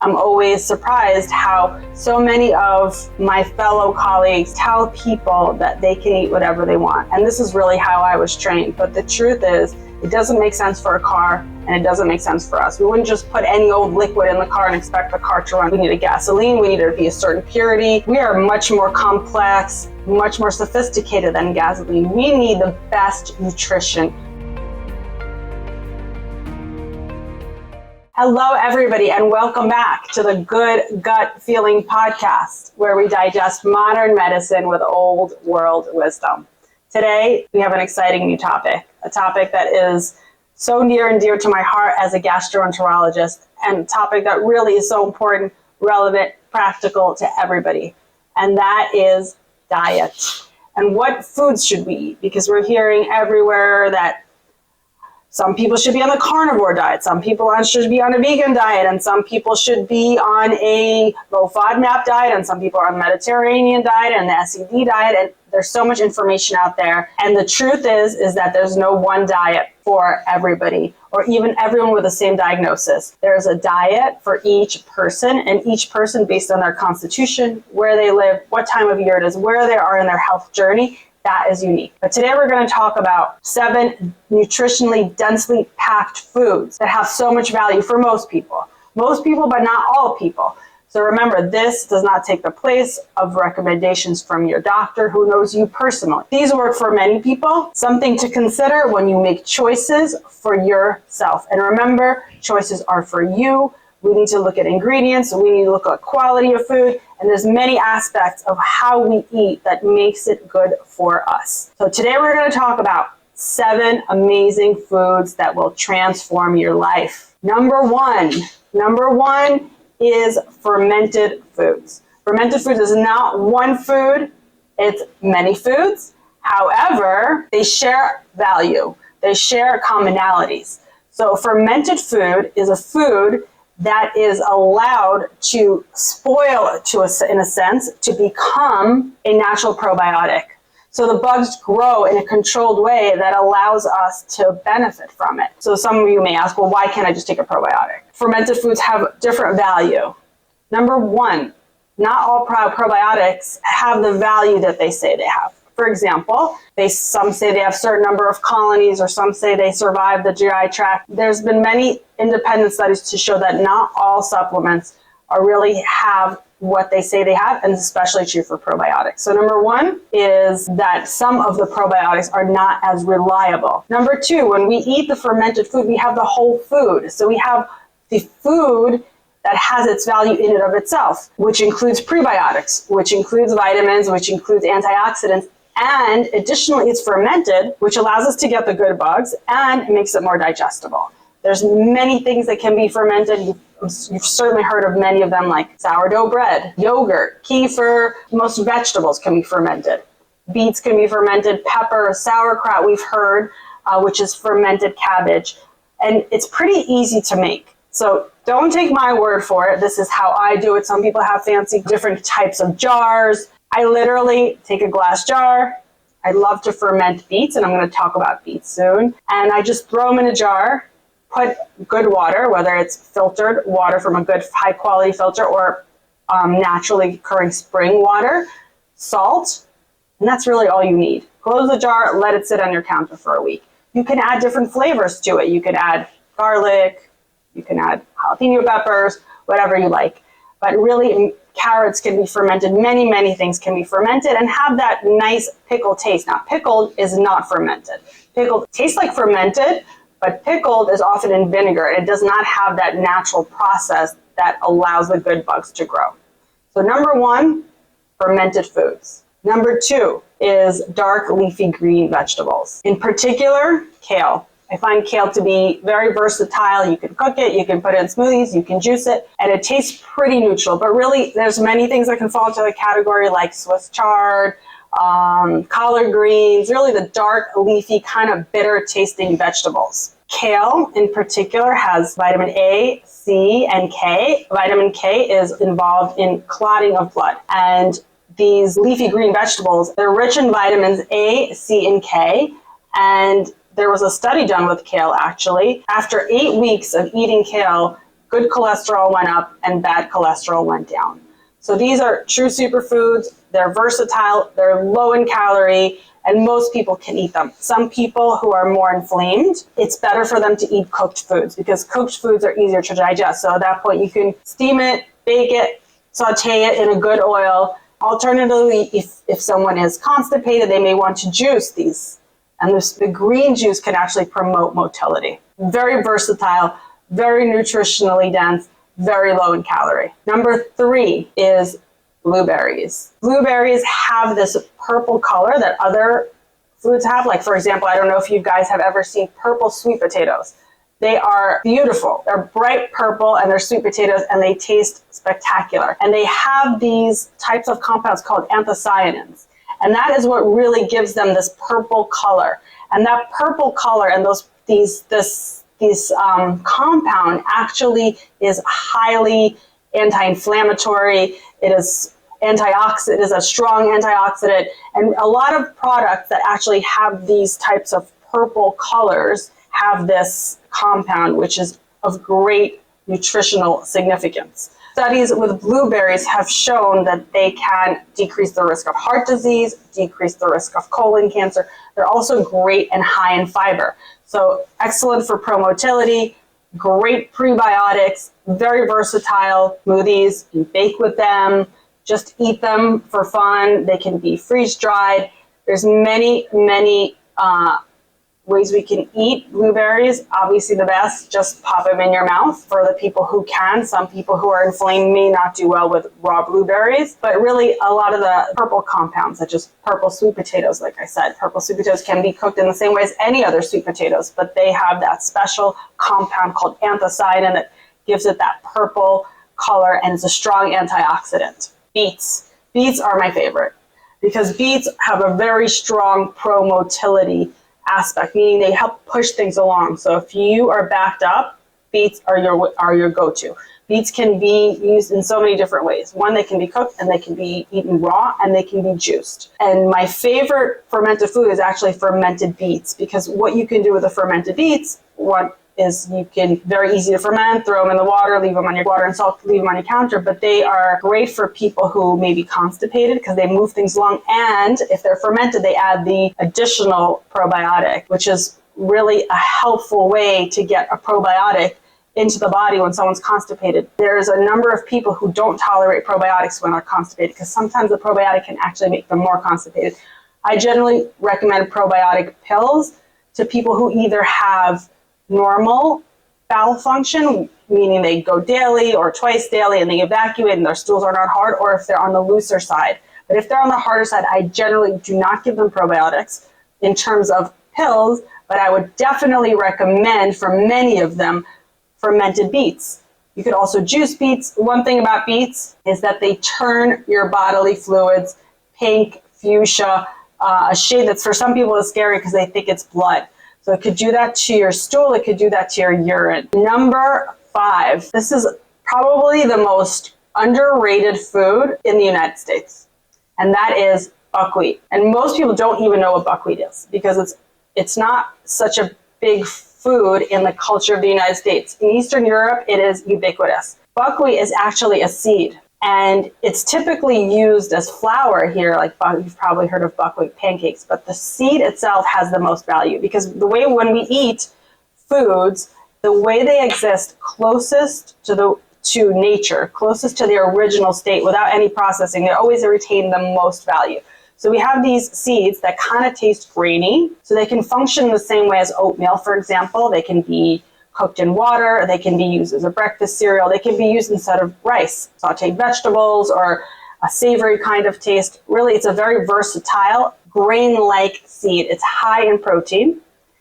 I'm always surprised how so many of my fellow colleagues tell people that they can eat whatever they want. And this is really how I was trained. But the truth is, it doesn't make sense for a car, and it doesn't make sense for us. We wouldn't just put any old liquid in the car and expect the car to run. We need a gasoline, we need it to be a certain purity. We are much more complex, much more sophisticated than gasoline. We need the best nutrition. Hello, everybody, and welcome back to the Good Gut Feeling podcast, where we digest modern medicine with old world wisdom. Today, we have an exciting new topic, a topic that is so near and dear to my heart as a gastroenterologist, and a topic that really is so important, relevant, practical to everybody, and that is diet. And what foods should we eat? Because we're hearing everywhere that some people should be on the carnivore diet, some people should be on a vegan diet, and some people should be on a low FODMAP diet, and some people are on the Mediterranean diet and the SED diet, and there's so much information out there. And the truth is that there's no one diet for everybody, or even everyone with the same diagnosis. There's a diet for each person, and each person based on their constitution, where they live, what time of year it is, where they are in their health journey. That is unique. But today we're going to talk about 7 nutritionally densely packed foods that have so much value for most people. Most people, but not all people. So remember, this does not take the place of recommendations from your doctor who knows you personally. These work for many people. Something to consider when you make choices for yourself. And remember, choices are for you. We need to look at ingredients, we need to look at quality of food, and there's many aspects of how we eat that makes it good for us. So today we're going to talk about 7 amazing foods that will transform your life. Number one is fermented foods. Fermented foods is not one food, it's many foods. However, they share value, they share commonalities. So fermented food is a food that is allowed to spoil, in a sense, to become a natural probiotic. So the bugs grow in a controlled way that allows us to benefit from it. So some of you may ask, well, why can't I just take a probiotic? Fermented foods have different value. Number one, not all probiotics have the value that they say they have. For example, some say they have a certain number of colonies, or some say they survive the GI tract. There's been many independent studies to show that not all supplements really have what they say they have, and especially true for probiotics. So number one is that some of the probiotics are not as reliable. Number two, when we eat the fermented food, we have the whole food. So we have the food that has its value in and of itself, which includes prebiotics, which includes vitamins, which includes antioxidants. And additionally, it's fermented, which allows us to get the good bugs and makes it more digestible. There's many things that can be fermented. You've certainly heard of many of them, like sourdough bread, yogurt, kefir. Most vegetables can be fermented. Beets can be fermented, pepper, sauerkraut we've heard, which is fermented cabbage. And it's pretty easy to make. So don't take my word for it. This is how I do it. Some people have fancy different types of jars. I literally take a glass jar. I love to ferment beets, and I'm going to talk about beets soon. And I just throw them in a jar, put good water, whether it's filtered water from a good high quality filter or naturally occurring spring water, salt, and that's really all you need. Close the jar, let it sit on your counter for a week. You can add different flavors to it. You can add garlic, you can add jalapeno peppers, whatever you like. But really, carrots can be fermented. Many things can be fermented and have that nice pickle taste. Now, pickled is not fermented. Pickled tastes like fermented, but pickled is often in vinegar. It does not have that natural process that allows the good bugs to grow. So number one, fermented foods. Number two is dark leafy green vegetables. In particular, kale. I find kale to be very versatile. You can cook it, you can put it in smoothies, you can juice it, and it tastes pretty neutral. But really, there's many things that can fall into the category like Swiss chard, collard greens, really the dark, leafy, kind of bitter tasting vegetables. Kale in particular has vitamin A, C, and K. Vitamin K is involved in clotting of blood. And these leafy green vegetables, they're rich in vitamins A, C, and K. And there was a study done with kale, actually. After 8 weeks of eating kale, good cholesterol went up and bad cholesterol went down. So these are true superfoods. They're versatile, they're low in calorie, and most people can eat them. Some people who are more inflamed, it's better for them to eat cooked foods because cooked foods are easier to digest. So at that point, you can steam it, bake it, saute it in a good oil. Alternatively, if someone is constipated, they may want to juice these. And the green juice can actually promote motility. Very versatile, very nutritionally dense, very low in calorie. Number 3 is blueberries. Blueberries have this purple color that other foods have. Like, for example, I don't know if you guys have ever seen purple sweet potatoes. They are beautiful. They're bright purple and they're sweet potatoes and they taste spectacular. And they have these types of compounds called anthocyanins. And that is what really gives them this purple color. And that purple color and this compound actually is highly anti-inflammatory. It is antioxidant. It is a strong antioxidant. And a lot of products that actually have these types of purple colors have this compound, which is of great nutritional significance. Studies with blueberries have shown that they can decrease the risk of heart disease, decrease the risk of colon cancer. They're also great and high in fiber. So excellent for pro-motility, great prebiotics, very versatile smoothies. You can bake with them, just eat them for fun. They can be freeze-dried. There's many ways we can eat blueberries. Obviously the best, just pop them in your mouth for the people who can. Some people who are inflamed may not do well with raw blueberries, but really a lot of the purple compounds, such as purple sweet potatoes, like I said, purple sweet potatoes can be cooked in the same way as any other sweet potatoes, but they have that special compound called anthocyanin that gives it that purple color, and it's a strong antioxidant. Beets. Beets are my favorite because beets have a very strong pro-motility aspect, meaning they help push things along. So if you are backed up, beets are your go-to. Beets can be used in so many different ways. One, they can be cooked and they can be eaten raw and they can be juiced. And my favorite fermented food is actually fermented beets, because what you can do with the fermented beets, one is you can very easy to ferment, throw them in the water, leave them on your water and salt, leave them on your counter, but they are great for people who may be constipated because they move things along. And if they're fermented, they add the additional probiotic, which is really a helpful way to get a probiotic into the body when someone's constipated. There's a number of people who don't tolerate probiotics when they're constipated because sometimes the probiotic can actually make them more constipated. I generally recommend probiotic pills to people who either have normal bowel function, meaning they go daily or twice daily and they evacuate and their stools are not hard, or if they're on the looser side. But if they're on the harder side, I generally do not give them probiotics in terms of pills, but I would definitely recommend for many of them fermented beets. You could also juice beets. One thing about beets is that they turn your bodily fluids pink, fuchsia, a shade that's for some people is scary because they think it's blood. So it could do that to your stool, it could do that to your urine. Number 5, this is probably the most underrated food in the United States, and that is buckwheat. And most people don't even know what buckwheat is because it's not such a big food in the culture of the United States. In Eastern Europe, it is ubiquitous. Buckwheat is actually a seed, and it's typically used as flour here, like you've probably heard of buckwheat pancakes, but the seed itself has the most value because the way when we eat foods, the way they exist closest to nature, closest to their original state without any processing, they always retain the most value. So we have these seeds that kind of taste grainy, so they can function the same way as oatmeal, for example. They can be cooked in water, they can be used as a breakfast cereal, they can be used instead of rice, sauteed vegetables, or a savory kind of taste. Really, it's a very versatile, grain-like seed. It's high in protein,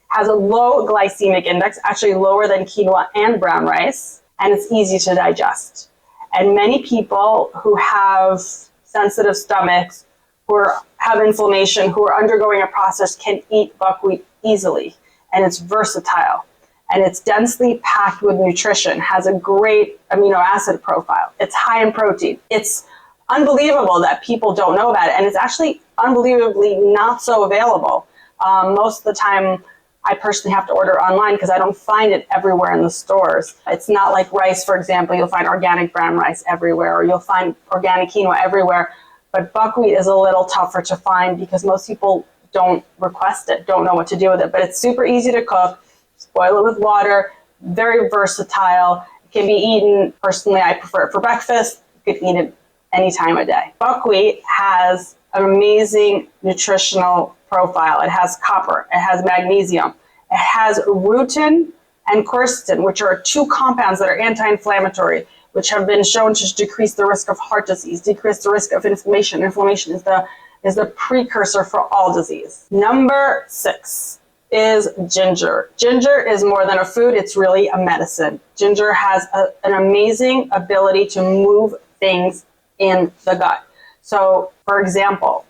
has a low glycemic index, actually lower than quinoa and brown rice, and it's easy to digest. And many people who have sensitive stomachs, who have inflammation, who are undergoing a process can eat buckwheat easily, and it's versatile. And it's densely packed with nutrition, has a great amino acid profile. It's high in protein. It's unbelievable that people don't know about it, and it's actually unbelievably not so available. Most of the time, I personally have to order online because I don't find it everywhere in the stores. It's not like rice, for example. You'll find organic brown rice everywhere, or you'll find organic quinoa everywhere. But buckwheat is a little tougher to find because most people don't request it, don't know what to do with it. But it's super easy to cook. Just boil it with water, very versatile. It can be eaten, personally, I prefer it for breakfast. You could eat it any time of day. Buckwheat has an amazing nutritional profile. It has copper, it has magnesium, it has rutin and quercetin, which are two compounds that are anti-inflammatory, which have been shown to decrease the risk of heart disease, decrease the risk of inflammation. Inflammation is the precursor for all disease. Number 6 is ginger. Ginger is more than a food, it's really a medicine. Ginger has an amazing ability to move things in the gut. So, for example,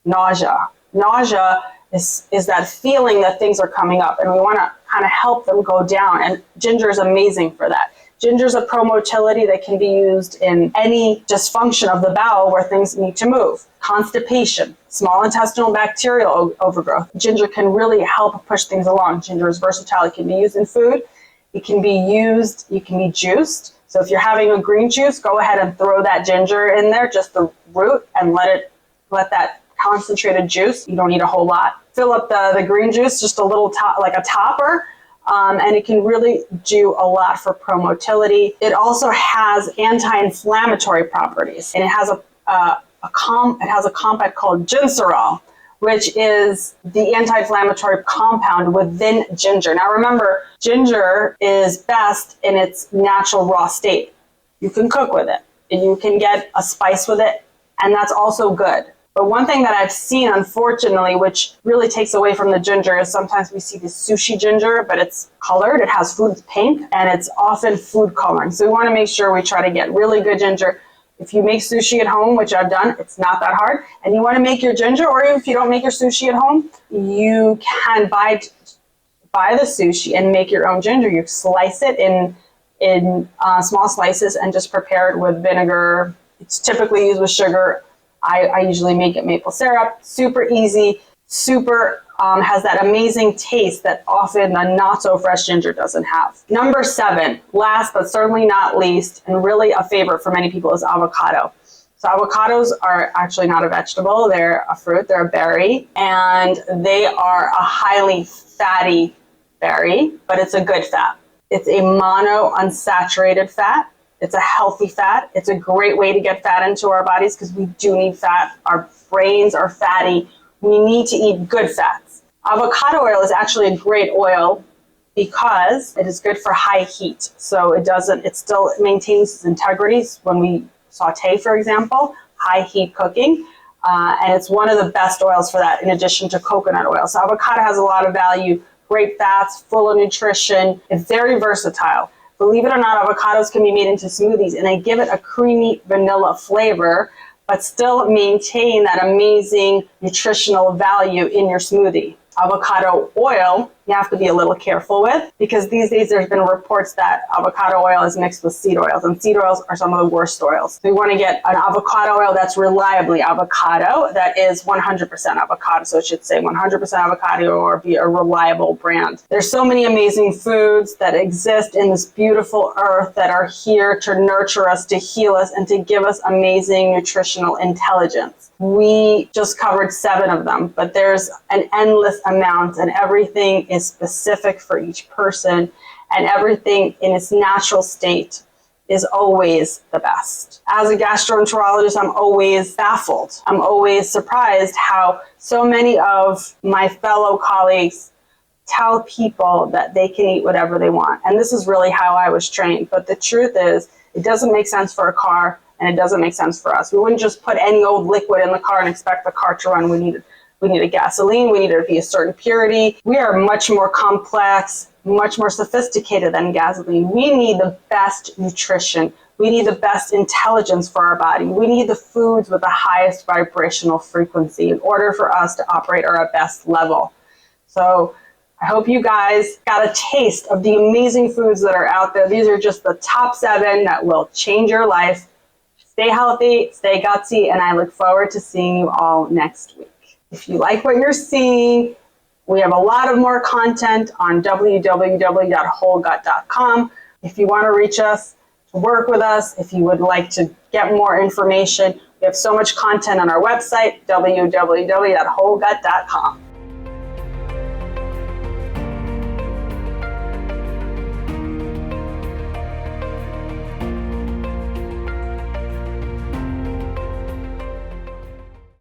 nausea. Nausea is that feeling that things are coming up, and we want to kind of help them go down, and ginger is amazing for that. Ginger is a pro-motility that can be used in any dysfunction of the bowel where things need to move. Constipation, small intestinal bacterial overgrowth. Ginger can really help push things along. Ginger is versatile. It can be used in food. It can be juiced. So if you're having a green juice, go ahead and throw that ginger in there, just the root, and let that concentrated juice. You don't need a whole lot. Fill up the green juice, just a little like a topper. And it can really do a lot for pro-motility. It also has anti-inflammatory properties, and it has a compound called ginserol, which is the anti-inflammatory compound within ginger. Now remember, ginger is best in its natural raw state. You can cook with it, and you can get a spice with it, and that's also good. But one thing that I've seen, unfortunately, which really takes away from the ginger, is sometimes we see this sushi ginger, but it's colored, it has food pink, and it's often food coloring. So we want to make sure we try to get really good ginger. If you make sushi at home, which I've done, it's not that hard, and you want to make your ginger, or if you don't make your sushi at home, you can buy the sushi and make your own ginger. You slice it in small slices and just prepare it with vinegar. It's typically used with sugar. I usually make it maple syrup. Super easy, has that amazing taste that often the not so fresh ginger doesn't have. Number 7, last but certainly not least, and really a favorite for many people, is avocado. So avocados are actually not a vegetable, they're a fruit, they're a berry, and they are a highly fatty berry, but it's a good fat. It's a monounsaturated fat. It's a healthy fat. It's a great way to get fat into our bodies because we do need fat. Our brains are fatty. We need to eat good fats. Avocado oil is actually a great oil because it is good for high heat. So it still maintains its integrity when we saute, for example, high heat cooking. And it's one of the best oils for that in addition to coconut oil. So avocado has a lot of value, great fats, full of nutrition. It's very versatile. Believe it or not, avocados can be made into smoothies, and they give it a creamy vanilla flavor, but still maintain that amazing nutritional value in your smoothie. Avocado oil, you have to be a little careful with, because these days there's been reports that avocado oil is mixed with seed oils, and seed oils are some of the worst oils. So you want to get an avocado oil that's reliably avocado, that is 100% avocado. So it should say 100% avocado or be a reliable brand. There's so many amazing foods that exist in this beautiful earth that are here to nurture us, to heal us, and to give us amazing nutritional intelligence. We just covered 7 of them, but there's an endless amount, and everything is specific for each person, and everything in its natural state is always the best. As a gastroenterologist, I'm always baffled. I'm always surprised how so many of my fellow colleagues tell people that they can eat whatever they want. And this is really how I was trained. But the truth is, it doesn't make sense for a car, and it doesn't make sense for us. We wouldn't just put any old liquid in the car and expect the car to run. We need a gasoline. We need it to be a certain purity. We are much more complex, much more sophisticated than gasoline. We need the best nutrition. We need the best intelligence for our body. We need the foods with the highest vibrational frequency in order for us to operate at our best level. So I hope you guys got a taste of the amazing foods that are out there. These are just the top 7 that will change your life. Stay healthy, stay gutsy, and I look forward to seeing you all next week. If you like what you're seeing, We have a lot of more content on www.wholegut.com. If you want to reach us, to work with us, if you would like to get more information, we have so much content on our website, www.wholegut.com.